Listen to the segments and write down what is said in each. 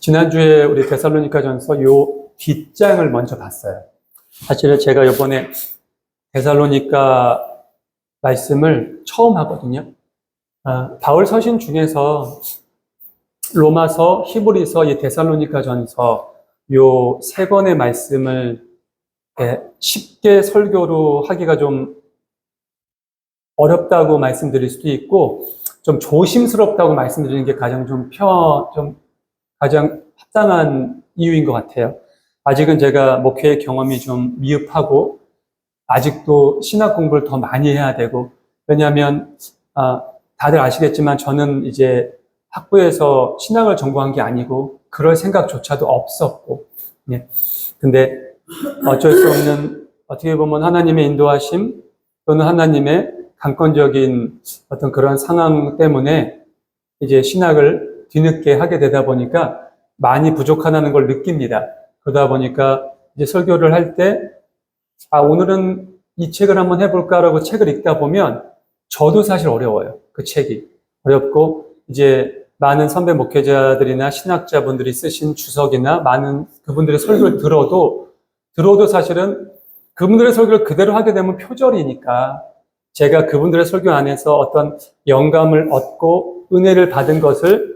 지난주에 우리 데살로니가전서 요 뒷장을 먼저 봤어요. 사실은 제가 이번에 데살로니가 말씀을 처음 하거든요. 바울 서신 중에서 로마서, 히브리서, 이 데살로니가전서 요 세 권의 말씀을 쉽게 설교로 하기가 좀 어렵다고 말씀드릴 수도 있고, 좀 조심스럽다고 말씀드리는 게 가장 가장 합당한 이유인 것 같아요. 아직은 제가 목회의 경험이 좀 미흡하고, 아직도 신학 공부를 더 많이 해야 되고, 왜냐하면, 다들 아시겠지만 저는 이제 학부에서 신학을 전공한 게 아니고, 그럴 생각조차도 없었고, 예. 근데 어쩔 수 없는, 어떻게 보면 하나님의 인도하심, 또는 하나님의 강권적인 어떤 그런 상황 때문에 이제 신학을 뒤늦게 하게 되다 보니까 많이 부족하다는 걸 느낍니다. 그러다 보니까 이제 설교를 할 때, 오늘은 이 책을 한번 해볼까라고 책을 읽다 보면 저도 사실 어려워요. 그 책이. 어렵고, 이제 많은 선배 목회자들이나 신학자분들이 쓰신 주석이나 많은 그분들의 설교를 들어도 사실은 그분들의 설교를 그대로 하게 되면 표절이니까 제가 그분들의 설교 안에서 어떤 영감을 얻고 은혜를 받은 것을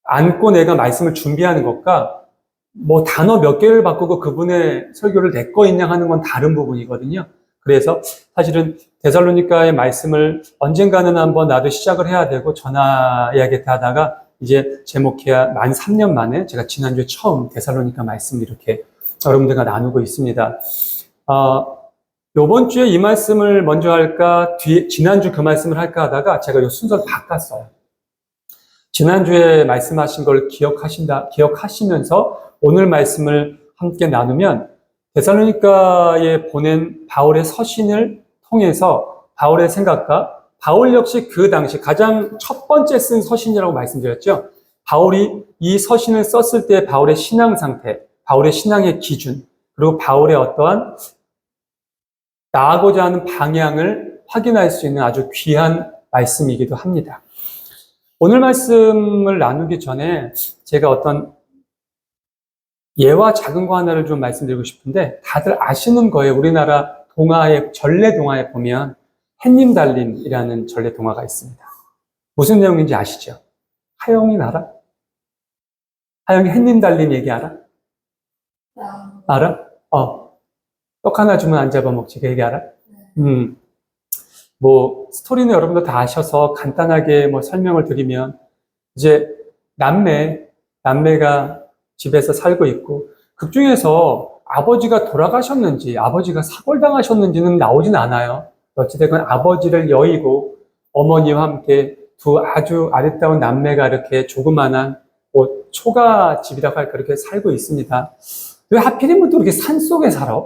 안고 내가 말씀을 준비하는 것과 뭐 단어 몇 개를 바꾸고 그분의 설교를 내 거 있냐 하는 건 다른 부분이거든요. 그래서 사실은 데살로니가의 말씀을 언젠가는 한번 나도 시작을 해야 되고 전화해야겠다 하다가 이제 제 목회야 만 3년 만에 제가 지난주에 처음 데살로니가 말씀을 이렇게 여러분들과 나누고 있습니다. 요번 주에 이 말씀을 먼저 할까, 지난주 그 말씀을 할까 하다가 제가 이 순서를 바꿨어요. 지난주에 말씀하신 걸 기억하시면서 오늘 말씀을 함께 나누면 데살로니가에 보낸 바울의 서신을 통해서 바울의 생각과 바울 역시 그 당시 가장 첫 번째 쓴 서신이라고 말씀드렸죠. 바울이 이 서신을 썼을 때 바울의 신앙 상태, 바울의 신앙의 기준, 그리고 바울의 어떠한 나아가고자 하는 방향을 확인할 수 있는 아주 귀한 말씀이기도 합니다. 오늘 말씀을 나누기 전에 제가 어떤 예와 작은 거 하나를 좀 말씀드리고 싶은데 다들 아시는 거예요. 우리나라 전래 동화에 보면 햇님 달림이라는 전래 동화가 있습니다. 무슨 내용인지 아시죠? 하영이 알아? 하영이 햇님 달림 얘기 알아? 알아? 떡 하나 주면 안 잡아먹지. 그 얘기 알아? 뭐 스토리는 여러분도 다 아셔서 간단하게 뭐 설명을 드리면 이제 남매가 집에서 살고 있고 그중에서 아버지가 돌아가셨는지 아버지가 사골당하셨는지는 나오진 않아요. 어찌됐건 아버지를 여의고 어머니와 함께 두 아주 아리따운 남매가 이렇게 조그만한 뭐 초가집이라고 할까 그렇게 살고 있습니다. 왜 하필이면 또 이렇게 산속에 살아?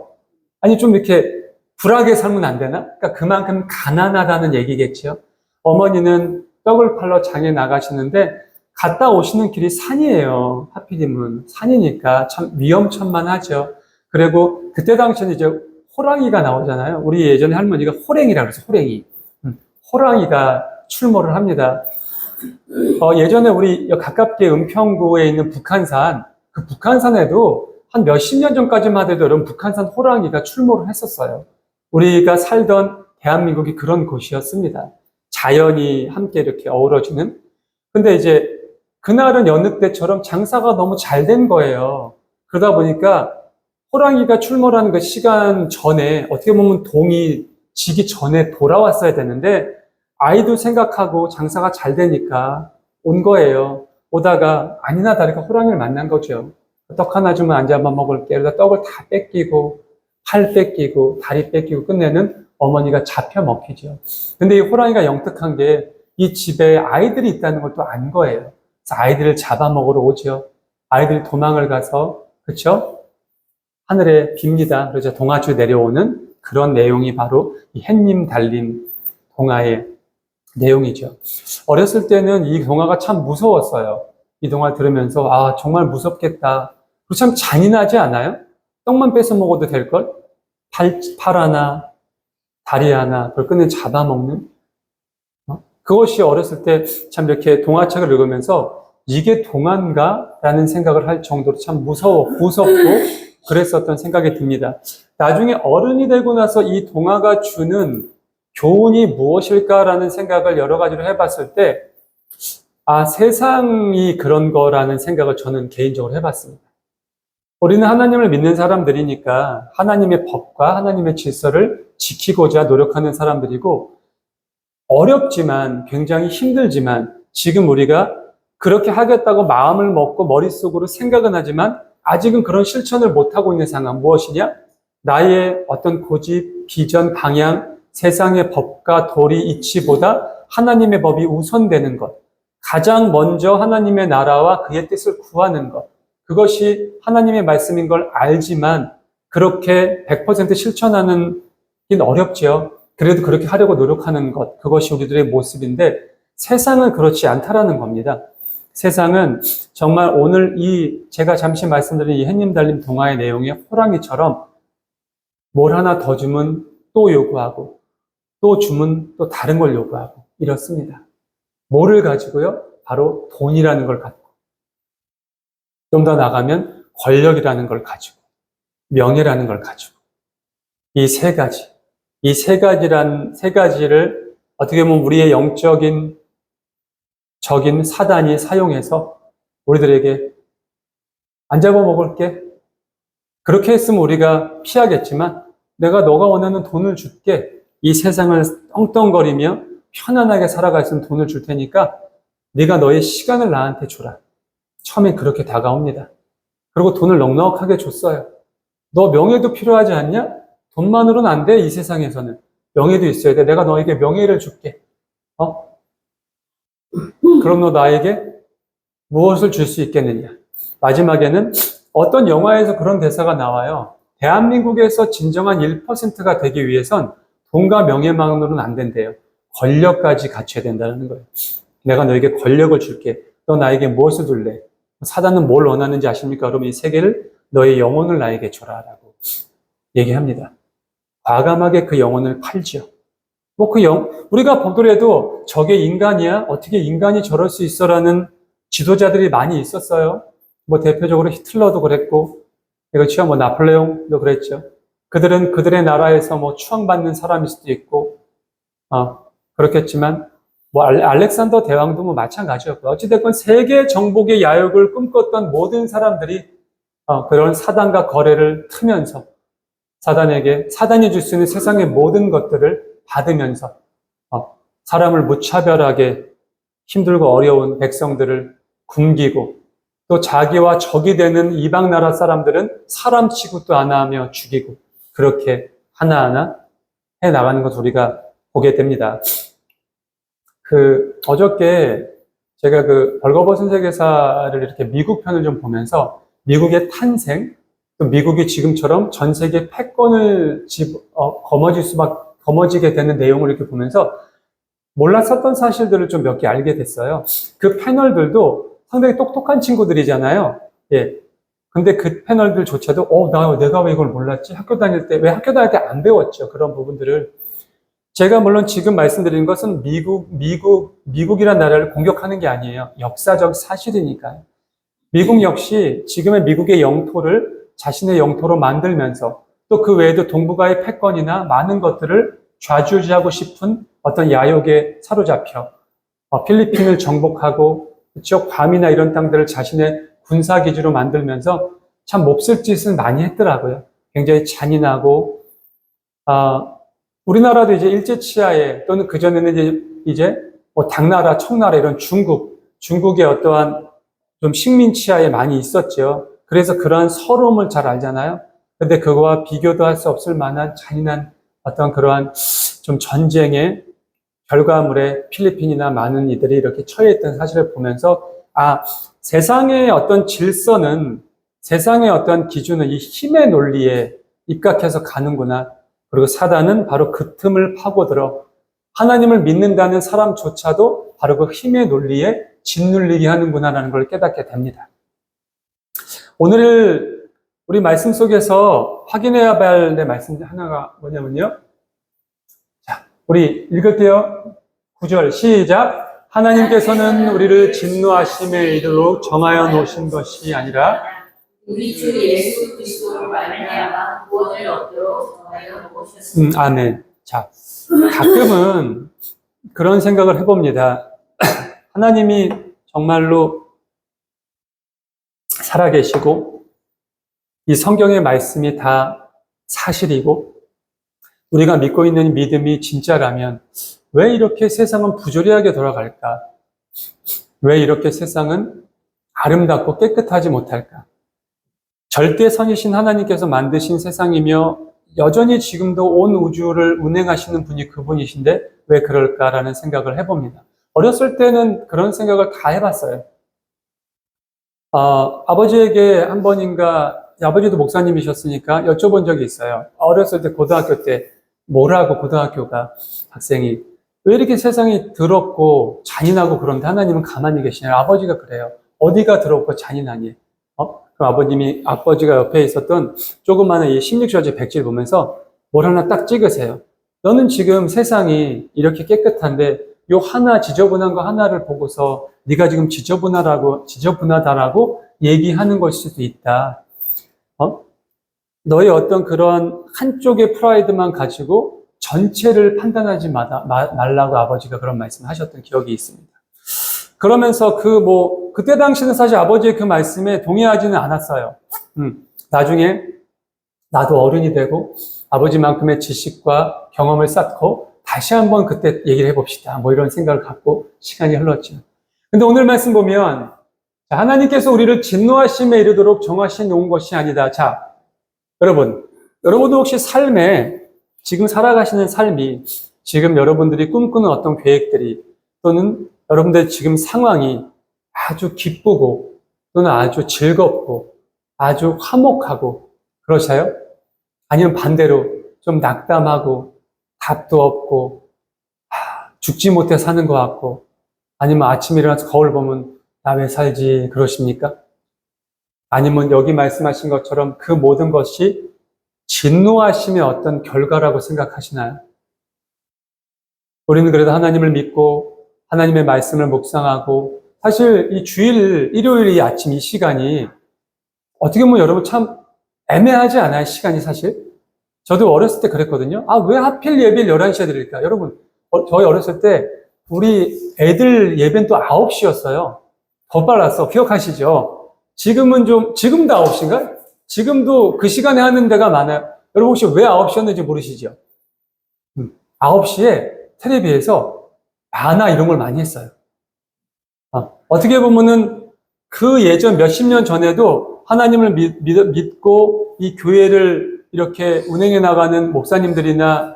아니 좀 이렇게 불하게 살면 안 되나? 그러니까 그만큼 가난하다는 얘기겠죠. 어머니는 떡을 팔러 장에 나가시는데 갔다 오시는 길이 산이에요. 하필이면 산이니까 참 위험천만하죠. 그리고 그때 당시에는 이제 호랑이가 나오잖아요. 우리 예전에 할머니가 호랭이라고 그랬어요. 호랭이. 호랑이가 출몰을 합니다. 예전에 우리 가깝게 은평구에 있는 북한산, 그 북한산에도 한 몇십 년 전까지만 해도 여러분 북한산 호랑이가 출몰을 했었어요. 우리가 살던 대한민국이 그런 곳이었습니다. 자연이 함께 이렇게 어우러지는. 근데 이제 그날은 여느 때처럼 장사가 너무 잘 된 거예요. 그러다 보니까 호랑이가 출몰하는 그 시간 전에 어떻게 보면 동이 지기 전에 돌아왔어야 되는데 아이도 생각하고 장사가 잘 되니까 온 거예요. 오다가 아니나 다를까 호랑이를 만난 거죠. 떡 하나 주면 안 잡아먹을게. 그러다 떡을 다 뺏기고 팔 뺏기고 다리 뺏기고 끝내는 어머니가 잡혀 먹히죠. 근데 이 호랑이가 영특한 게 이 집에 아이들이 있다는 걸 또 안 거예요. 그래서 아이들을 잡아먹으러 오죠. 아이들이 도망을 가서 그렇죠? 하늘에 빕니다. 그래서 동아줄 내려오는 그런 내용이 바로 이 햇님 달림 동화의 내용이죠. 어렸을 때는 이 동화가 참 무서웠어요. 이 동화 들으면서 정말 무섭겠다. 그리고 참 잔인하지 않아요? 떡만 뺏어 먹어도 될걸? 팔 하나, 다리 하나, 그걸 끝내 잡아먹는? 그것이 어렸을 때 참 이렇게 동화책을 읽으면서 이게 동화인가? 라는 생각을 할 정도로 참 무섭고 그랬었던 생각이 듭니다. 나중에 어른이 되고 나서 이 동화가 주는 교훈이 무엇일까라는 생각을 여러 가지로 해봤을 때, 세상이 그런 거라는 생각을 저는 개인적으로 해봤습니다. 우리는 하나님을 믿는 사람들이니까 하나님의 법과 하나님의 질서를 지키고자 노력하는 사람들이고, 어렵지만 굉장히 힘들지만 지금 우리가 그렇게 하겠다고 마음을 먹고 머릿속으로 생각은 하지만 아직은 그런 실천을 못하고 있는 상황. 무엇이냐? 나의 어떤 고집, 비전, 방향, 세상의 법과 도리, 이치보다 하나님의 법이 우선되는 것. 가장 먼저 하나님의 나라와 그의 뜻을 구하는 것. 그것이 하나님의 말씀인 걸 알지만 그렇게 100% 실천하는 게 어렵죠. 그래도 그렇게 하려고 노력하는 것. 그것이 우리들의 모습인데 세상은 그렇지 않다라는 겁니다. 세상은 정말 오늘 제가 잠시 말씀드린 이 햇님 달림 동화의 내용이 호랑이처럼 뭘 하나 더 주면 또 요구하고 또 주면 또 다른 걸 요구하고 이렇습니다. 뭐를 가지고요? 바로 돈이라는 걸 갖고, 좀 더 나가면 권력이라는 걸 가지고, 명예라는 걸 가지고, 이 세 가지를 어떻게 보면 우리의 영적인 적인 사단이 사용해서 우리들에게 안 잡아먹을게. 그렇게 했으면 우리가 피하겠지만 내가 너가 원하는 돈을 줄게. 이 세상을 떵떵거리며 편안하게 살아갈 수 있는 돈을 줄 테니까 네가 너의 시간을 나한테 주라. 처음엔 그렇게 다가옵니다. 그리고 돈을 넉넉하게 줬어요. 너 명예도 필요하지 않냐? 돈만으로는 안 돼, 이 세상에서는. 명예도 있어야 돼. 내가 너에게 명예를 줄게. 그럼 너 나에게 무엇을 줄 수 있겠느냐? 마지막에는 어떤 영화에서 그런 대사가 나와요. 대한민국에서 진정한 1%가 되기 위해선 돈과 명예만으로는 안 된대요. 권력까지 갖춰야 된다는 거예요. 내가 너에게 권력을 줄게. 너 나에게 무엇을 줄래? 사단은 뭘 원하는지 아십니까? 그러면 이 세 개를 너의 영혼을 나에게 줘라 라고 얘기합니다. 과감하게 그 영혼을 팔죠. 우리가 보더라도 저게 인간이야? 어떻게 인간이 저럴 수 있어? 라는 지도자들이 많이 있었어요. 대표적으로 히틀러도 그랬고, 그렇죠? 나폴레옹도 그랬죠. 그들은 그들의 나라에서 추앙받는 사람일 수도 있고, 그렇겠지만, 알렉산더 대왕도 마찬가지였고, 어찌됐건 세계 정복의 야욕을 꿈꿨던 모든 사람들이, 그런 사단과 거래를 트면서, 사단이 줄 수 있는 세상의 모든 것들을 받으면서, 사람을 무차별하게 힘들고 어려운 백성들을 굶기고, 또 자기와 적이 되는 이방 나라 사람들은 사람 취급도 안 하며 죽이고, 그렇게 하나하나 해 나가는 것을 우리가 보게 됩니다. 어저께 제가 벌거벗은 세계사를 이렇게 미국 편을 좀 보면서 미국의 탄생, 또 미국이 지금처럼 전 세계 패권을 거머쥐게 되는 내용을 이렇게 보면서 몰랐었던 사실들을 좀 몇 개 알게 됐어요. 그 패널들도 상당히 똑똑한 친구들이잖아요. 예. 근데 그 패널들조차도, 내가 왜 이걸 몰랐지? 왜 학교 다닐 때 안 배웠죠? 그런 부분들을. 제가 물론 지금 말씀드리는 것은 미국이란 나라를 공격하는 게 아니에요. 역사적 사실이니까요. 미국 역시 지금의 미국의 영토를 자신의 영토로 만들면서 또 그 외에도 동북아의 패권이나 많은 것들을 좌지우지하고 싶은 어떤 야욕에 사로잡혀 필리핀을 정복하고 그쪽 괌이나 이런 땅들을 자신의 군사기지로 만들면서 참 몹쓸 짓을 많이 했더라고요. 굉장히 잔인하고 우리나라도 이제 일제치하에 또는 그전에는 이제 당나라, 청나라 이런 중국의 어떠한 좀 식민치하에 많이 있었죠. 그래서 그러한 서러움을 잘 알잖아요. 근데 그거와 비교도 할 수 없을 만한 잔인한 어떤 그러한 좀 전쟁의 결과물에 필리핀이나 많은 이들이 이렇게 처해있던 사실을 보면서 세상의 어떤 질서는, 세상의 어떤 기준은 이 힘의 논리에 입각해서 가는구나. 그리고 사단은 바로 그 틈을 파고들어 하나님을 믿는다는 사람조차도 바로 그 힘의 논리에 짓눌리게 하는구나라는 걸 깨닫게 됩니다. 오늘 우리 말씀 속에서 확인해야 할 말씀 하나가 뭐냐면요. 자, 우리 읽을게요. 9절 시작. 하나님께서는 우리를 진노하심에 이르도록 정하여 놓으신 것이 아니라 우리 주 예수 그리스도로 말미암아 구원을 얻도록 정하여 놓으셨습니다. 아멘. 자, 가끔은 그런 생각을 해봅니다. 하나님이 정말로 살아계시고 이 성경의 말씀이 다 사실이고 우리가 믿고 있는 믿음이 진짜라면 왜 이렇게 세상은 부조리하게 돌아갈까? 왜 이렇게 세상은 아름답고 깨끗하지 못할까? 절대선이신 하나님께서 만드신 세상이며 여전히 지금도 온 우주를 운행하시는 분이 그분이신데 왜 그럴까라는 생각을 해봅니다. 어렸을 때는 그런 생각을 다 해봤어요. 아버지에게 한 번인가, 아버지도 목사님이셨으니까 여쭤본 적이 있어요. 어렸을 때 고등학교 때 뭐라고 고등학교가 학생이 왜 이렇게 세상이 더럽고 잔인하고 그런데 하나님은 가만히 계시냐? 아버지가 그래요. 어디가 더럽고 잔인하니? 그럼 아버지가 옆에 있었던 조그마한 이 16저지 백지를 보면서 뭘 하나 딱 찍으세요. 너는 지금 세상이 이렇게 깨끗한데 요 하나 지저분한 거 하나를 보고서 네가 지금 지저분하다라고 얘기하는 걸 수도 있다. 너의 어떤 그런 한쪽의 프라이드만 가지고 전체를 판단하지 말라고 아버지가 그런 말씀을 하셨던 기억이 있습니다. 그러면서 그때 당시는 사실 아버지의 그 말씀에 동의하지는 않았어요. 나중에 나도 어른이 되고 아버지만큼의 지식과 경험을 쌓고 다시 한번 그때 얘기를 해봅시다. 이런 생각을 갖고 시간이 흘렀죠. 근데 오늘 말씀 보면 하나님께서 우리를 진노하심에 이르도록 정하신 놓은 것이 아니다. 자, 여러분도 혹시 삶에 지금 살아가시는 삶이 지금 여러분들이 꿈꾸는 어떤 계획들이 또는 여러분들 지금 상황이 아주 기쁘고 또는 아주 즐겁고 아주 화목하고 그러셔요? 아니면 반대로 좀 낙담하고 답도 없고 죽지 못해 사는 것 같고 아니면 아침에 일어나서 거울 보면 나 왜 살지 그러십니까? 아니면 여기 말씀하신 것처럼 그 모든 것이 진노하심의 어떤 결과라고 생각하시나요? 우리는 그래도 하나님을 믿고 하나님의 말씀을 묵상하고 사실 이 일요일 아침 이 시간이 어떻게 보면 여러분 참 애매하지 않아요? 시간이 사실? 저도 어렸을 때 그랬거든요. 왜 하필 예배를 11시에 드릴까? 여러분, 저희 어렸을 때 우리 애들 예배는 또 9시였어요. 더 빨랐어. 기억하시죠? 지금도 9시인가? 지금도 그 시간에 하는 데가 많아요. 여러분 혹시 왜 9시였는지 모르시죠? 9시에 텔레비에서 만화 이런 걸 많이 했어요. 어떻게 보면은 그 예전 몇십 년 전에도 하나님을 믿고 이 교회를 이렇게 운행해 나가는 목사님들이나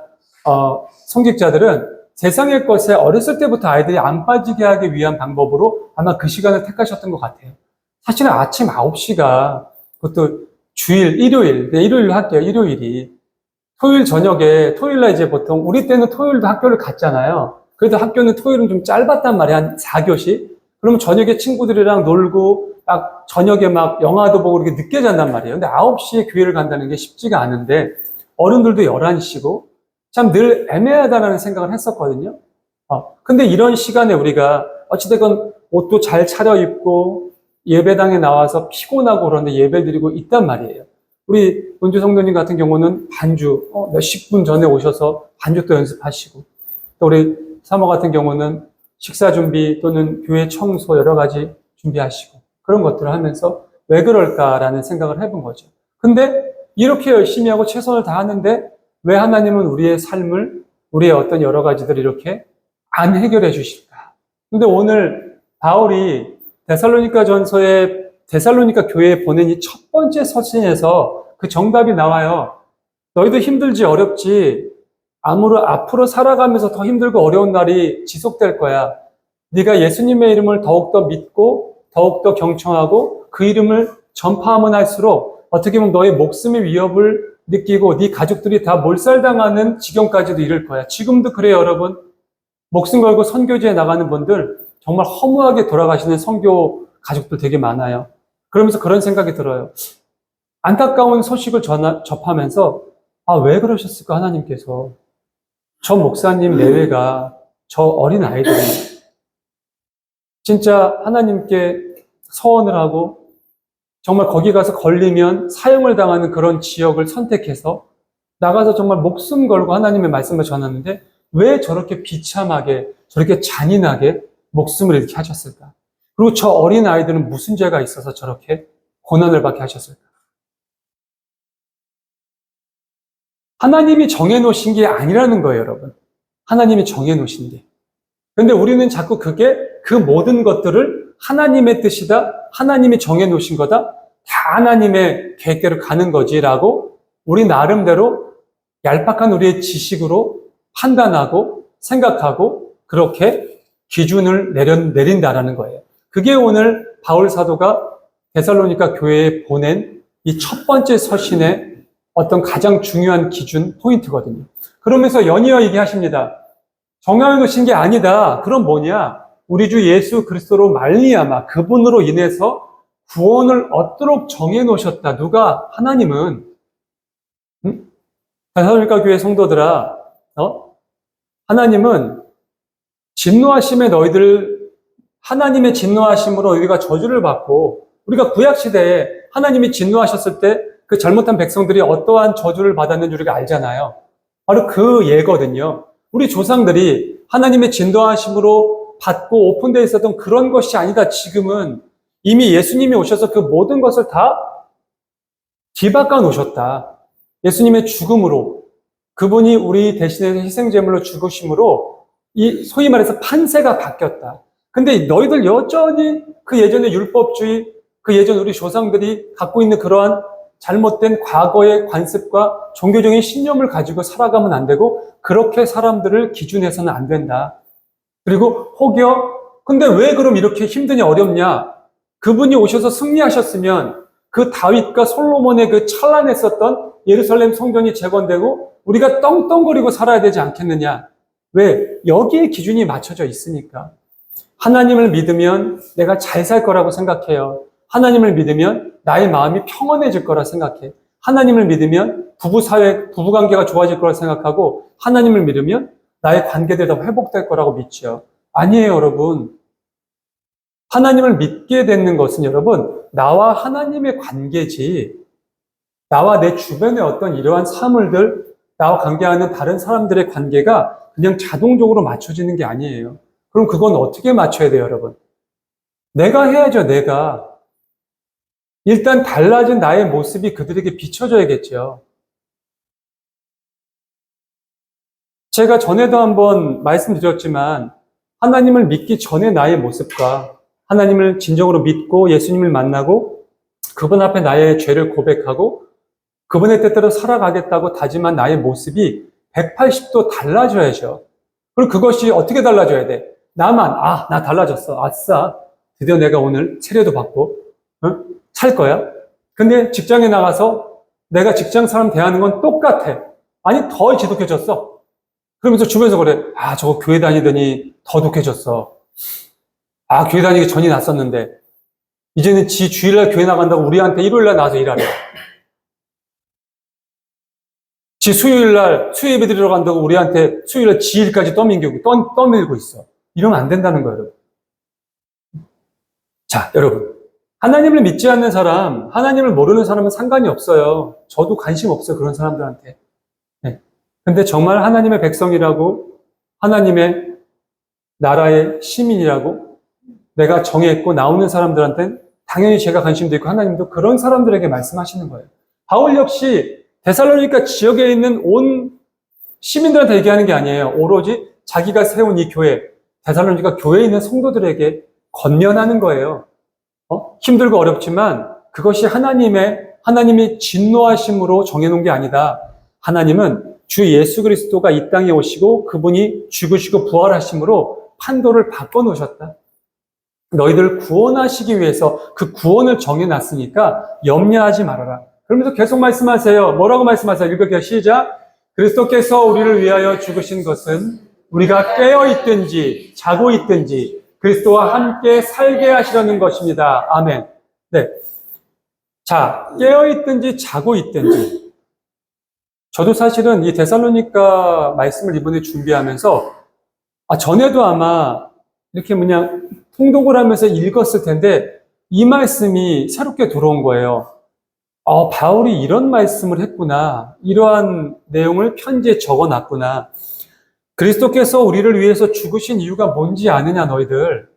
성직자들은 세상의 것에 어렸을 때부터 아이들이 안 빠지게 하기 위한 방법으로 아마 그 시간을 택하셨던 것 같아요. 사실은 아침 9시가 그것도 일요일 할게요. 일요일이. 토요일 저녁에, 토요일날 이제 보통, 우리 때는 토요일도 학교를 갔잖아요. 그래도 학교는 토요일은 좀 짧았단 말이야. 한 4교시. 그러면 저녁에 친구들이랑 놀고, 딱 저녁에 막 영화도 보고 이렇게 늦게 잔단 말이에요. 근데 9시에 교회를 간다는 게 쉽지가 않은데, 어른들도 11시고, 참 늘 애매하다라는 생각을 했었거든요. 근데 이런 시간에 우리가 어찌됐건 옷도 잘 차려입고, 예배당에 나와서 피곤하고 그런데 예배 드리고 있단 말이에요. 우리 은주 성도님 같은 경우는 반주, 몇십 분 전에 오셔서 반주도 연습하시고, 또 우리 사모 같은 경우는 식사 준비 또는 교회 청소 여러 가지 준비하시고, 그런 것들을 하면서 왜 그럴까라는 생각을 해본 거죠. 근데 이렇게 열심히 하고 최선을 다하는데 왜 하나님은 우리의 삶을, 우리의 어떤 여러 가지들을 이렇게 안 해결해 주실까? 근데 오늘 바울이 데살로니가 교회에 보낸 이 첫 번째 서신에서 그 정답이 나와요. 너희도 힘들지 어렵지 앞으로 살아가면서 더 힘들고 어려운 날이 지속될 거야. 네가 예수님의 이름을 더욱더 믿고 더욱더 경청하고 그 이름을 전파하면 할수록 어떻게 보면 너의 목숨의 위협을 느끼고 네 가족들이 다 몰살당하는 지경까지도 이를 거야. 지금도 그래요, 여러분. 목숨 걸고 선교지에 나가는 분들 정말 허무하게 돌아가시는 선교 가족들 되게 많아요. 그러면서 그런 생각이 들어요. 안타까운 소식을 접하면서 왜 그러셨을까 하나님께서 저 목사님 내외가 저 어린 아이들은 진짜 하나님께 서원을 하고 정말 거기 가서 걸리면 사형을 당하는 그런 지역을 선택해서 나가서 정말 목숨 걸고 하나님의 말씀을 전하는데 왜 저렇게 비참하게 저렇게 잔인하게 목숨을 이렇게 하셨을까? 그리고 저 어린 아이들은 무슨 죄가 있어서 저렇게 고난을 받게 하셨을까? 하나님이 정해놓으신 게 아니라는 거예요, 여러분. 하나님이 정해놓으신 게. 근데 우리는 자꾸 그 모든 것들을 하나님의 뜻이다, 하나님이 정해놓으신 거다, 다 하나님의 계획대로 가는 거지라고 우리 나름대로 얄팍한 우리의 지식으로 판단하고 생각하고 그렇게 기준을 내린다라는 거예요. 그게 오늘 바울 사도가 데살로니가 교회에 보낸 이 첫 번째 서신의 어떤 가장 중요한 기준, 포인트거든요. 그러면서 연이어 얘기하십니다. 정하여 놓으신 게 아니다. 그럼 뭐냐? 우리 주 예수 그리스도로 말미암아 그분으로 인해서 구원을 얻도록 정해 놓으셨다. 누가? 하나님은. 데살로니가 교회 성도들아, 하나님은 진노하심에 너희들 하나님의 진노하심으로 우리가 저주를 받고 우리가 구약 시대에 하나님이 진노하셨을 때 그 잘못한 백성들이 어떠한 저주를 받았는지 우리가 알잖아요. 바로 그 예거든요. 우리 조상들이 하나님의 진노하심으로 받고 오픈되어 있었던 그런 것이 아니다. 지금은 이미 예수님이 오셔서 그 모든 것을 다 뒤바꿔 놓으셨다. 예수님의 죽음으로 그분이 우리 대신에 희생제물로 죽으심으로 이 소위 말해서 판세가 바뀌었다. 근데 너희들 여전히 그 예전의 율법주의, 그 예전 우리 조상들이 갖고 있는 그러한 잘못된 과거의 관습과 종교적인 신념을 가지고 살아가면 안 되고 그렇게 사람들을 기준해서는 안 된다. 그리고 혹여 근데 왜 그럼 이렇게 힘드냐 어렵냐? 그분이 오셔서 승리하셨으면 그 다윗과 솔로몬의 그 찬란했었던 예루살렘 성전이 재건되고 우리가 떵떵거리고 살아야 되지 않겠느냐? 왜? 여기에 기준이 맞춰져 있으니까. 하나님을 믿으면 내가 잘 살 거라고 생각해요. 하나님을 믿으면 나의 마음이 평온해질 거라 생각해. 하나님을 믿으면 부부관계가 좋아질 거라 생각하고 하나님을 믿으면 나의 관계들이 다 회복될 거라고 믿죠. 아니에요, 여러분. 하나님을 믿게 되는 것은 여러분, 나와 하나님의 관계지 나와 내 주변의 어떤 이러한 사물들, 나와 관계하는 다른 사람들의 관계가 그냥 자동적으로 맞춰지는 게 아니에요. 그럼 그건 어떻게 맞춰야 돼요, 여러분? 내가 해야죠, 내가. 일단 달라진 나의 모습이 그들에게 비춰져야겠죠. 제가 전에도 한번 말씀드렸지만 하나님을 믿기 전에 나의 모습과 하나님을 진정으로 믿고 예수님을 만나고 그분 앞에 나의 죄를 고백하고 그분의 뜻대로 살아가겠다고 다짐한 나의 모습이 180도 달라져야죠. 그리고 그것이 어떻게 달라져야 돼? 나 달라졌어. 아싸. 드디어 내가 오늘 세례도 받고 살 거야. 근데 직장에 나가서 내가 직장 사람 대하는 건 똑같아. 아니, 더 지독해졌어. 그러면서 주변에서 그래. 저거 교회 다니더니 더 독해졌어. 교회 다니기 전이 났었는데 이제는 지 주일날 교회 나간다고 우리한테 일요일날 나와서 일하래. 지 수요일날 수요 예배 드리러 간다고 우리한테 수요일날 지일까지 떠밀고 있어. 이러면 안 된다는 거예요, 여러분. 자, 여러분. 하나님을 믿지 않는 사람, 하나님을 모르는 사람은 상관이 없어요. 저도 관심 없어요, 그런 사람들한테. 네. 근데 정말 하나님의 백성이라고, 하나님의 나라의 시민이라고 내가 정했고 나오는 사람들한테는 당연히 제가 관심도 있고 하나님도 그런 사람들에게 말씀하시는 거예요. 바울 역시 데살로니가 지역에 있는 온 시민들한테 얘기하는 게 아니에요. 오로지 자기가 세운 이 교회, 데살로니가 교회에 있는 성도들에게 권면하는 거예요. 힘들고 어렵지만 그것이 하나님이 진노하심으로 정해놓은 게 아니다. 하나님은 주 예수 그리스도가 이 땅에 오시고 그분이 죽으시고 부활하심으로 판도를 바꿔놓으셨다. 너희들을 구원하시기 위해서 그 구원을 정해놨으니까 염려하지 말아라. 그러면서 계속 말씀하세요. 뭐라고 말씀하세요? 읽을게요. 시작. 그리스도께서 우리를 위하여 죽으신 것은 우리가 깨어있든지 자고 있든지 그리스도와 함께 살게 하시려는 것입니다. 아멘. 네. 자, 깨어있든지 자고 있든지. 저도 사실은 이 데살로니가 말씀을 이번에 준비하면서 전에도 아마 이렇게 그냥 통독을 하면서 읽었을 텐데 이 말씀이 새롭게 들어온 거예요. 바울이 이런 말씀을 했구나. 이러한 내용을 편지에 적어놨구나. 그리스도께서 우리를 위해서 죽으신 이유가 뭔지 아느냐 너희들.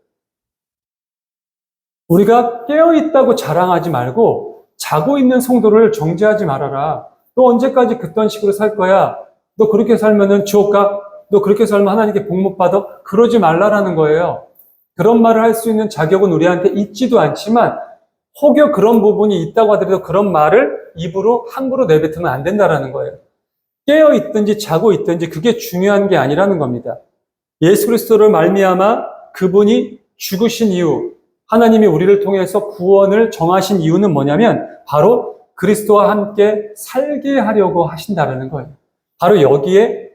우리가 깨어있다고 자랑하지 말고 자고 있는 성도를 정죄하지 말아라. 너 언제까지 그딴 식으로 살 거야? 너 그렇게 살면은 지옥 가? 너 그렇게 살면 하나님께 복 못 받아? 그러지 말라라는 거예요. 그런 말을 할 수 있는 자격은 우리한테 있지도 않지만 혹여 그런 부분이 있다고 하더라도 그런 말을 입으로 함부로 내뱉으면 안 된다라는 거예요. 깨어 있든지 자고 있든지 그게 중요한 게 아니라는 겁니다. 예수 그리스도를 말미암아 그분이 죽으신 이유, 하나님이 우리를 통해서 구원을 정하신 이유는 뭐냐면 바로 그리스도와 함께 살게 하려고 하신다라는 거예요. 바로 여기에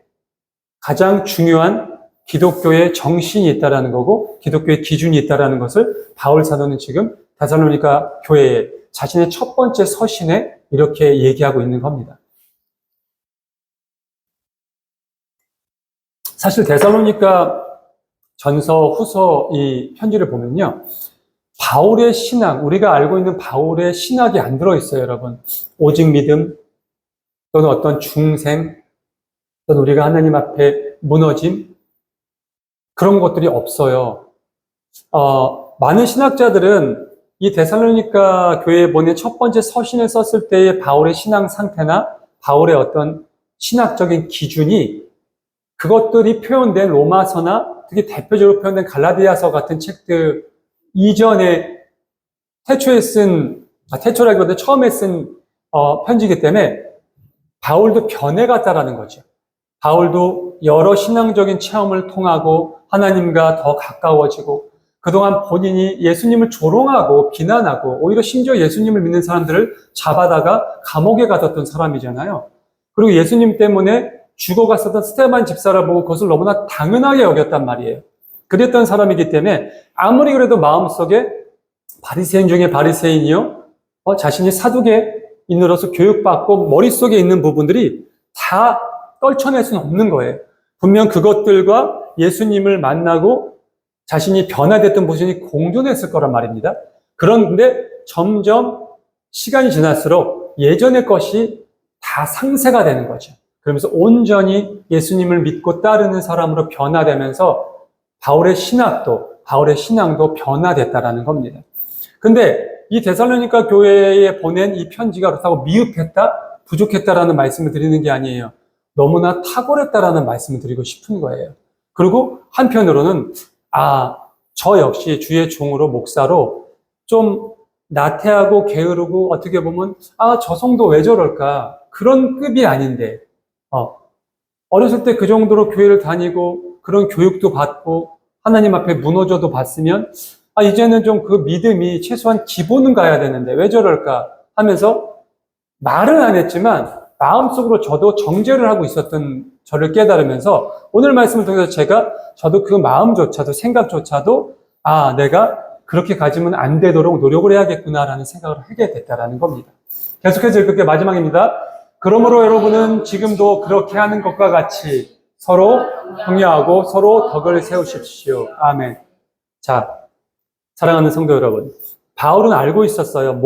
가장 중요한 기독교의 정신이 있다라는 거고 기독교의 기준이 있다라는 것을 바울 사도는 지금 데살로니가 교회에 자신의 첫 번째 서신에 이렇게 얘기하고 있는 겁니다. 사실 데살로니가 전서, 후서 이 편지를 보면요. 바울의 신학, 우리가 알고 있는 바울의 신학이 안 들어있어요, 여러분. 오직 믿음, 또는 어떤 중생, 또는 우리가 하나님 앞에 무너짐, 그런 것들이 없어요. 많은 신학자들은 이 데살로니가 교회에 보낸 첫 번째 서신을 썼을 때의 바울의 신앙 상태나 바울의 어떤 신학적인 기준이 그것들이 표현된 로마서나 특히 대표적으로 표현된 갈라디아서 같은 책들 이전에 태초라기보다 처음에 쓴 편지이기 때문에 바울도 변해갔다라는 거죠. 바울도 여러 신앙적인 체험을 통하고 하나님과 더 가까워지고 그동안 본인이 예수님을 조롱하고 비난하고 오히려 심지어 예수님을 믿는 사람들을 잡아다가 감옥에 가뒀던 사람이잖아요. 그리고 예수님 때문에 죽어갔었던 스데반 집사를 보고 그것을 너무나 당연하게 여겼단 말이에요. 그랬던 사람이기 때문에 아무리 그래도 마음속에 바리새인 중에 바리새인이요, 자신이 사두개인으로서 교육받고 머릿속에 있는 부분들이 다 떨쳐낼 수는 없는 거예요. 분명 그것들과 예수님을 만나고 자신이 변화됐던 부분이 공존했을 거란 말입니다. 그런데 점점 시간이 지날수록 예전의 것이 다 상쇄가 되는 거죠. 그러면서 온전히 예수님을 믿고 따르는 사람으로 변화되면서 바울의 신앙도 변화됐다라는 겁니다. 근데 이 데살로니가 교회에 보낸 이 편지가 그렇다고 미흡했다, 부족했다라는 말씀을 드리는 게 아니에요. 너무나 탁월했다라는 말씀을 드리고 싶은 거예요. 그리고 한편으로는 저 역시 주의 종으로 목사로 좀 나태하고 게으르고 어떻게 보면 저 성도 왜 저럴까 그런 급이 아닌데 어렸을 때 그 정도로 교회를 다니고 그런 교육도 받고 하나님 앞에 무너져도 봤으면 이제는 좀 그 믿음이 최소한 기본은 가야 되는데 왜 저럴까 하면서 말은 안 했지만 마음속으로 저도 정죄를 하고 있었던 저를 깨달으면서 오늘 말씀을 통해서 저도 그 마음조차도 생각조차도 내가 그렇게 가지면 안 되도록 노력을 해야겠구나라는 생각을 하게 됐다라는 겁니다. 계속해서 읽을게 마지막입니다. 그러므로 여러분은 지금도 그렇게 하는 것과 같이 서로 격려하고 서로 덕을 세우십시오. 아멘. 자, 사랑하는 성도 여러분, 바울은 알고 있었어요.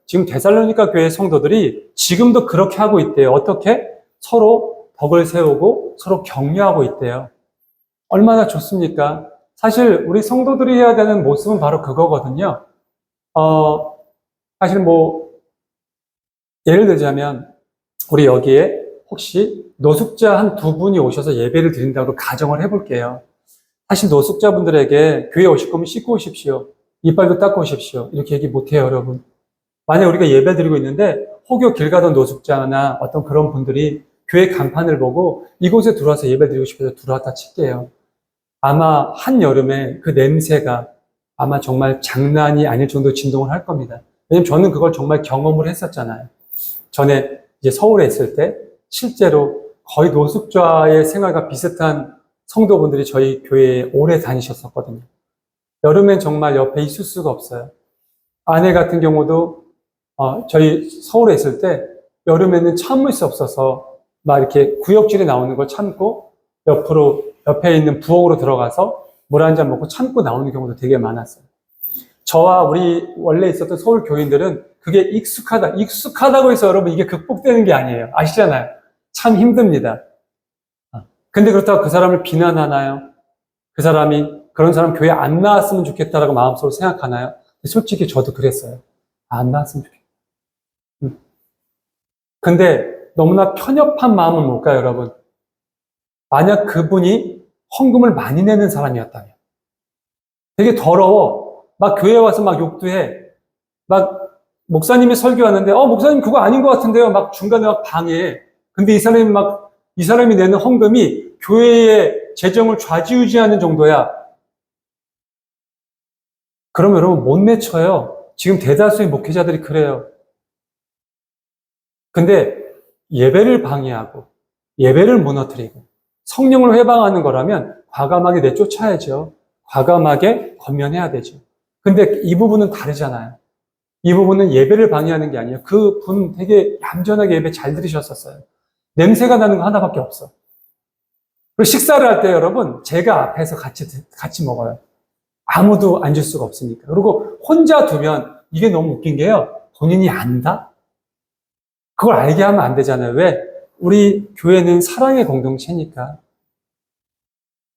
지금 데살로니가 교회 성도들이 지금도 그렇게 하고 있대요. 어떻게? 서로 덕을 세우고 서로 격려하고 있대요. 얼마나 좋습니까? 사실 우리 성도들이 해야 되는 모습은 바로 그거거든요. 사실 예를 들자면 우리 여기에 혹시 노숙자 한 두 분이 오셔서 예배를 드린다고 가정을 해볼게요. 사실 노숙자분들에게 교회 오실 거면 씻고 오십시오. 이빨도 닦고 오십시오. 이렇게 얘기 못해요, 여러분. 만약 우리가 예배 드리고 있는데 혹여 길 가던 노숙자나 어떤 그런 분들이 교회 간판을 보고 이곳에 들어와서 예배 드리고 싶어서 들어왔다 칠게요. 아마 한여름에 그 냄새가 아마 정말 장난이 아닐 정도 진동을 할 겁니다. 왜냐면 저는 그걸 정말 경험을 했었잖아요. 전에 이제 서울에 있을 때 실제로 거의 노숙자의 생활과 비슷한 성도분들이 저희 교회에 오래 다니셨었거든요. 여름엔 정말 옆에 있을 수가 없어요. 아내 같은 경우도 저희 서울에 있을 때 여름에는 참을 수 없어서 막 이렇게 구역질이 나오는 걸 참고 옆에 있는 부엌으로 들어가서 물 한 잔 먹고 참고 나오는 경우도 되게 많았어요. 저와 우리 원래 있었던 서울 교인들은 그게 익숙하다고 해서 여러분 이게 극복되는 게 아니에요. 아시잖아요. 참 힘듭니다. 근데 그렇다고 그 사람을 비난하나요? 그 사람이 그런 사람 교회 안 나왔으면 좋겠다라고 마음속으로 생각하나요? 솔직히 저도 그랬어요. 안 나왔으면 좋겠다. 근데 너무나 편협한 마음은 뭘까요, 여러분? 만약 그분이 헌금을 많이 내는 사람이었다면 되게 더러워. 막 교회 와서 막 욕도 해. 막 목사님이 설교하는데 목사님 그거 아닌 것 같은데요. 막 중간에 막 방해해. 근데 이 사람이 내는 헌금이 교회의 재정을 좌지우지하는 정도야. 그럼 여러분 못 내쳐요. 지금 대다수의 목회자들이 그래요. 근데 예배를 방해하고 예배를 무너뜨리고 성령을 회방하는 거라면 과감하게 내쫓아야죠. 과감하게 권면해야 되죠. 근데 이 부분은 다르잖아요. 이 부분은 예배를 방해하는 게 아니에요. 그 분 되게 얌전하게 예배 잘 들으셨었어요. 냄새가 나는 거 하나밖에 없어. 그리고 식사를 할 때 여러분, 제가 앞에서 같이 먹어요. 아무도 앉을 수가 없으니까. 그리고 혼자 두면 이게 너무 웃긴 게요. 본인이 안다? 그걸 알게 하면 안 되잖아요. 왜? 우리 교회는 사랑의 공동체니까.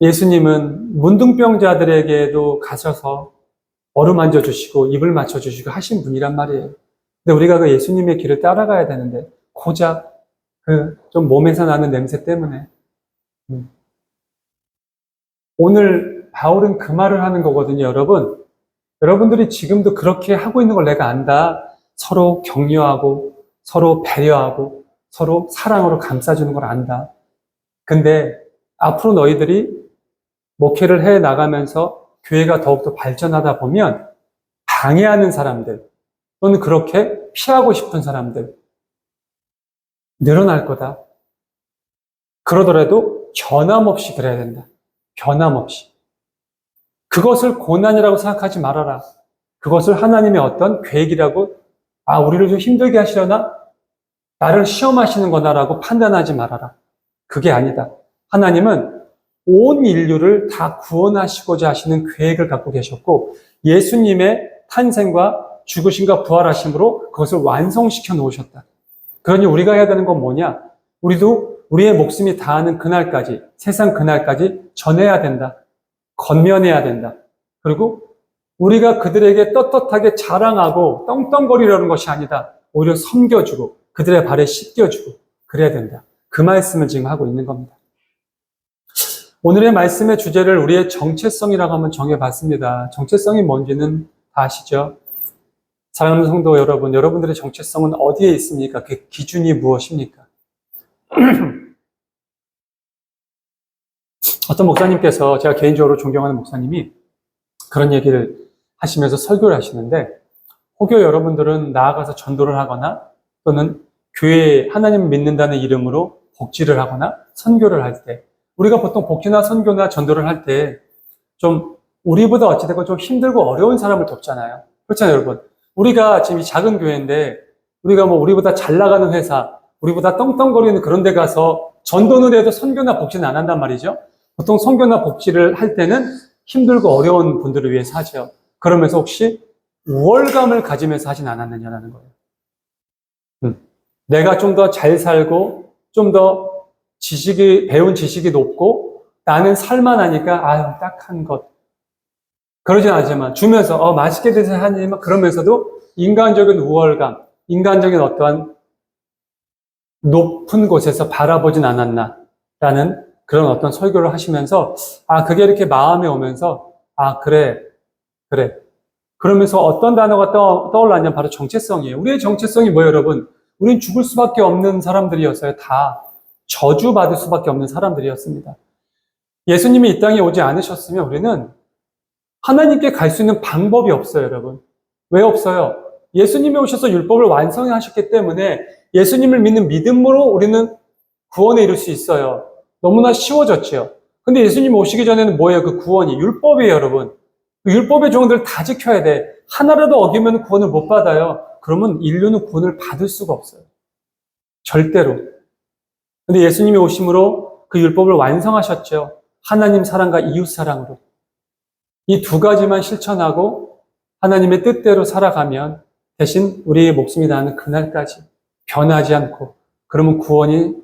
예수님은 문둥병자들에게도 가셔서 어루만져 주시고 입을 맞춰 주시고 하신 분이란 말이에요. 근데 우리가 그 예수님의 길을 따라가야 되는데 고작 그 좀 몸에서 나는 냄새 때문에 오늘 바울은 그 말을 하는 거거든요, 여러분. 여러분들이 지금도 그렇게 하고 있는 걸 내가 안다. 서로 격려하고 서로 배려하고 서로 사랑으로 감싸주는 걸 안다. 근데 앞으로 너희들이 목회를 해 나가면서 교회가 더욱더 발전하다 보면 방해하는 사람들 또는 그렇게 피하고 싶은 사람들 늘어날 거다. 그러더라도 변함없이 그래야 된다. 변함없이. 그것을 고난이라고 생각하지 말아라. 그것을 하나님의 어떤 계획이라고 우리를 좀 힘들게 하시려나? 나를 시험하시는 거다라고 판단하지 말아라. 그게 아니다. 하나님은 온 인류를 다 구원하시고자 하시는 계획을 갖고 계셨고 예수님의 탄생과 죽으심과 부활하심으로 그것을 완성시켜 놓으셨다. 그러니 우리가 해야 되는 건 뭐냐? 우리도 우리의 목숨이 다하는 그날까지, 세상 그날까지 전해야 된다. 건면해야 된다. 그리고 우리가 그들에게 떳떳하게 자랑하고 떵떵거리려는 것이 아니다. 오히려 섬겨주고 그들의 발에 씻겨주고 그래야 된다. 그 말씀을 지금 하고 있는 겁니다. 오늘의 말씀의 주제를 우리의 정체성이라고 한번 정해봤습니다. 정체성이 뭔지는 다 아시죠? 사랑하는 성도 여러분, 여러분들의 정체성은 어디에 있습니까? 그 기준이 무엇입니까? 어떤 목사님께서 제가 개인적으로 존경하는 목사님이 그런 얘기를 하시면서 설교를 하시는데 혹여 여러분들은 나아가서 전도를 하거나 또는 교회에 하나님을 믿는다는 이름으로 복지를 하거나 선교를 할 때 우리가 보통 복지나 선교나 전도를 할 때 좀 우리보다 어찌됐건 좀 힘들고 어려운 사람을 돕잖아요. 그렇잖아요, 여러분. 우리가 지금 이 작은 교회인데 우리가 우리보다 잘 나가는 회사, 우리보다 떵떵거리는 그런 데 가서 전도는 해도 선교나 복지는 안 한단 말이죠. 보통 선교나 복지를 할 때는 힘들고 어려운 분들을 위해서 하죠. 그러면서 혹시 우월감을 가지면서 하진 않았느냐라는 거예요. 내가 좀 더 잘 살고 좀 더 배운 지식이 높고 나는 살만하니까 딱한 것. 그러진 않지만 주면서 맛있게 드세요 하지만 그러면서도 인간적인 우월감, 인간적인 어떠한 높은 곳에서 바라보진 않았나라는 그런 어떤 설교를 하시면서 그게 이렇게 마음에 오면서 그래. 그러면서 어떤 단어가 떠올랐냐면 바로 정체성이에요. 우리의 정체성이 뭐예요, 여러분? 우리는 죽을 수밖에 없는 사람들이었어요. 다 저주받을 수밖에 없는 사람들이었습니다. 예수님이 이 땅에 오지 않으셨으면 우리는 하나님께 갈 수 있는 방법이 없어요, 여러분. 왜 없어요? 예수님이 오셔서 율법을 완성하셨기 때문에 예수님을 믿는 믿음으로 우리는 구원에 이를 수 있어요. 너무나 쉬워졌죠. 근데 예수님 오시기 전에는 뭐예요? 그 구원이 율법이에요, 여러분. 그 율법의 종들을 다 지켜야 돼. 하나라도 어기면 구원을 못 받아요. 그러면 인류는 구원을 받을 수가 없어요. 절대로. 근데 예수님이 오심으로 그 율법을 완성하셨죠. 하나님 사랑과 이웃 사랑으로. 이 두 가지만 실천하고 하나님의 뜻대로 살아가면 대신 우리의 목숨이 나는 그날까지 변하지 않고 그러면 구원이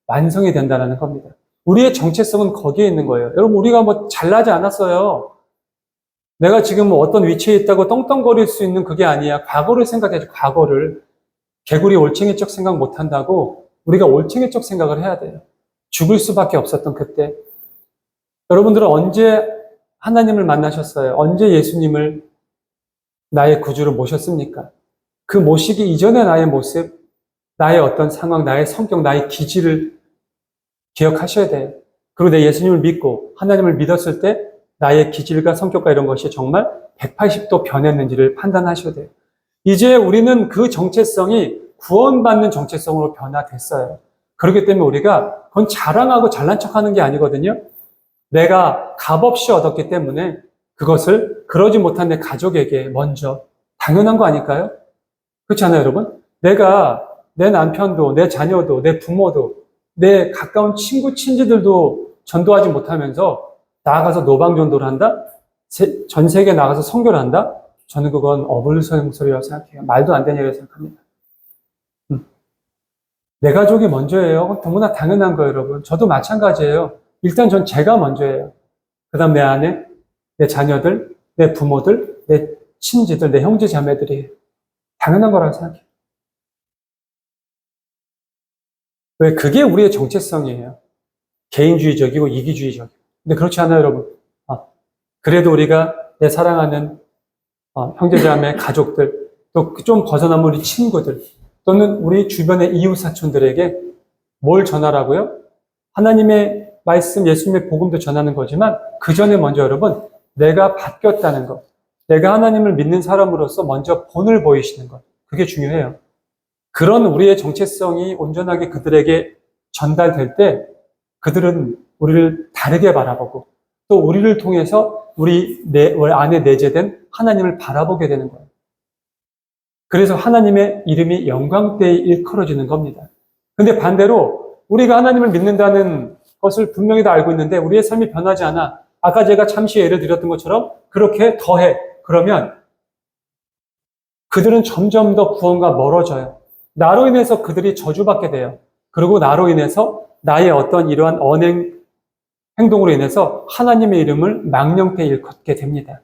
완성이 된다는 겁니다. 우리의 정체성은 거기에 있는 거예요. 여러분, 우리가 뭐 잘나지 않았어요. 내가 지금 어떤 위치에 있다고 떵떵거릴 수 있는 그게 아니야. 과거를 생각해야지, 과거를. 개구리 올챙이적 생각 못 한다고 우리가 올챙이적 생각을 해야 돼요. 죽을 수밖에 없었던 그때. 여러분들은 언제 하나님을 만나셨어요? 언제 예수님을 나의 구주로 모셨습니까? 그 모시기 이전의 나의 모습, 나의 어떤 상황, 나의 성격, 나의 기질을 기억하셔야 돼요. 그리고 내 예수님을 믿고 하나님을 믿었을 때 나의 기질과 성격과 이런 것이 정말 180도 변했는지를 판단하셔야 돼요. 이제 우리는 그 정체성이 구원받는 정체성으로 변화됐어요. 그렇기 때문에 우리가 그건 자랑하고 잘난 척하는 게 아니거든요. 내가 값없이 얻었기 때문에 그것을 그러지 못한 내 가족에게 먼저 당연한 거 아닐까요? 그렇지 않아요, 여러분? 내가 내 남편도, 내 자녀도, 내 부모도, 내 가까운 친구, 친지들도 전도하지 못하면서 나아가서 노방전도를 한다? 전 세계에 나가서 선교를 한다? 저는 그건 어불성설이라고 생각해요. 말도 안 되는 얘기라고 생각합니다. 내 가족이 먼저예요. 너무나 당연한 거예요, 여러분. 저도 마찬가지예요. 일단 전 제가 먼저예요. 그 다음 내 아내, 내 자녀들, 내 부모들, 내 친지들, 내 형제 자매들이 당연한 거라고 생각해요. 왜? 그게 우리의 정체성이에요. 개인주의적이고 이기주의적이고. 근데 그렇지 않아요, 여러분. 그래도 우리가 내 사랑하는 형제자매, 가족들, 또 좀 벗어나면 우리 친구들, 또는 우리 주변의 이웃사촌들에게 뭘 전하라고요? 하나님의 말씀, 예수님의 복음도 전하는 거지만 그 전에 먼저 여러분, 내가 바뀌었다는 것, 내가 하나님을 믿는 사람으로서 먼저 본을 보이시는 것, 그게 중요해요. 그런 우리의 정체성이 온전하게 그들에게 전달될 때 그들은 우리를 다르게 바라보고 또 우리를 통해서 우리 안에 내재된 하나님을 바라보게 되는 거예요. 그래서 하나님의 이름이 영광되이 일컬어지는 겁니다. 근데 반대로 우리가 하나님을 믿는다는 것을 분명히 다 알고 있는데 우리의 삶이 변하지 않아. 아까 제가 잠시 예를 드렸던 것처럼 그렇게 더해. 그러면 그들은 점점 더 구원과 멀어져요. 나로 인해서 그들이 저주받게 돼요. 그리고 나로 인해서 나의 어떤 이러한 언행, 행동으로 인해서 하나님의 이름을 망령되이 일컫게 됩니다.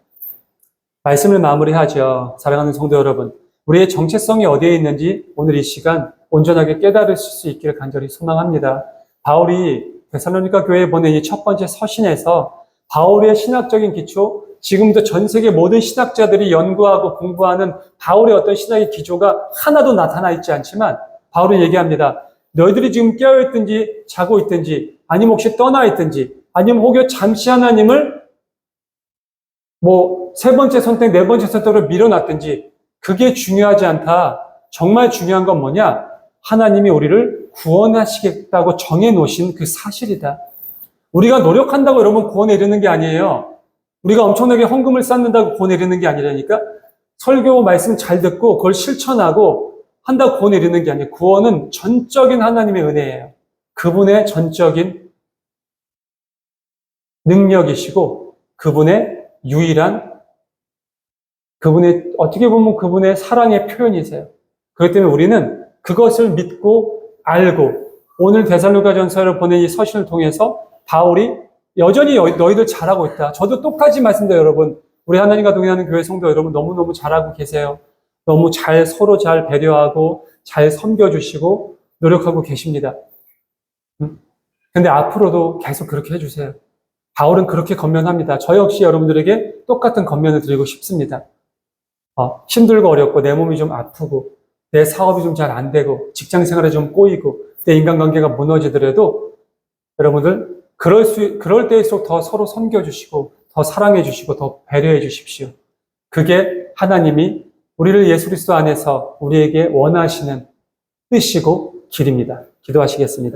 말씀을 마무리하죠. 사랑하는 성도 여러분, 우리의 정체성이 어디에 있는지 오늘 이 시간 온전하게 깨달으실 수 있기를 간절히 소망합니다. 바울이 데살로니가 교회에 보낸 이 첫 번째 서신에서 바울의 신학적인 기초, 지금도 전 세계 모든 신학자들이 연구하고 공부하는 바울의 어떤 신학의 기조가 하나도 나타나 있지 않지만 바울은 얘기합니다. 너희들이 지금 깨어있든지 자고 있든지 아니면 혹시 떠나 있든지 아니면 혹여 잠시 하나님을 세 번째 선택, 네 번째 선택으로 밀어놨든지 그게 중요하지 않다. 정말 중요한 건 뭐냐? 하나님이 우리를 구원하시겠다고 정해놓으신 그 사실이다. 우리가 노력한다고 여러분 구원에 이르는 게 아니에요. 우리가 엄청나게 헌금을 쌓는다고 구원에 이르는 게 아니라니까. 설교 말씀 잘 듣고 그걸 실천하고 한다고 구원에 이르는 게 아니에요. 구원은 전적인 하나님의 은혜예요. 그분의 전적인 능력이시고 그분의 유일한 그분의 어떻게 보면 그분의 사랑의 표현이세요. 그렇기 때문에 우리는 그것을 믿고 알고 오늘 데살로니가전서를 보낸 이 서신을 통해서 바울이 여전히 너희들 잘하고 있다. 저도 똑같이 말씀드려요, 여러분. 우리 하나님과 동행하는 교회 성도 여러분 너무너무 잘하고 계세요. 너무 서로 잘 배려하고 잘 섬겨주시고 노력하고 계십니다. 근데 앞으로도 계속 그렇게 해주세요. 바울은 그렇게 권면합니다. 저 역시 여러분들에게 똑같은 권면을 드리고 싶습니다. 힘들고 어렵고 내 몸이 좀 아프고 내 사업이 좀 잘 안 되고 직장 생활에 좀 꼬이고 내 인간관계가 무너지더라도 여러분들 그럴 때일수록 더 서로 섬겨주시고 더 사랑해주시고 더 배려해 주십시오. 그게 하나님이 우리를 예수 그리스도 안에서 우리에게 원하시는 뜻이고 길입니다. 기도하시겠습니다.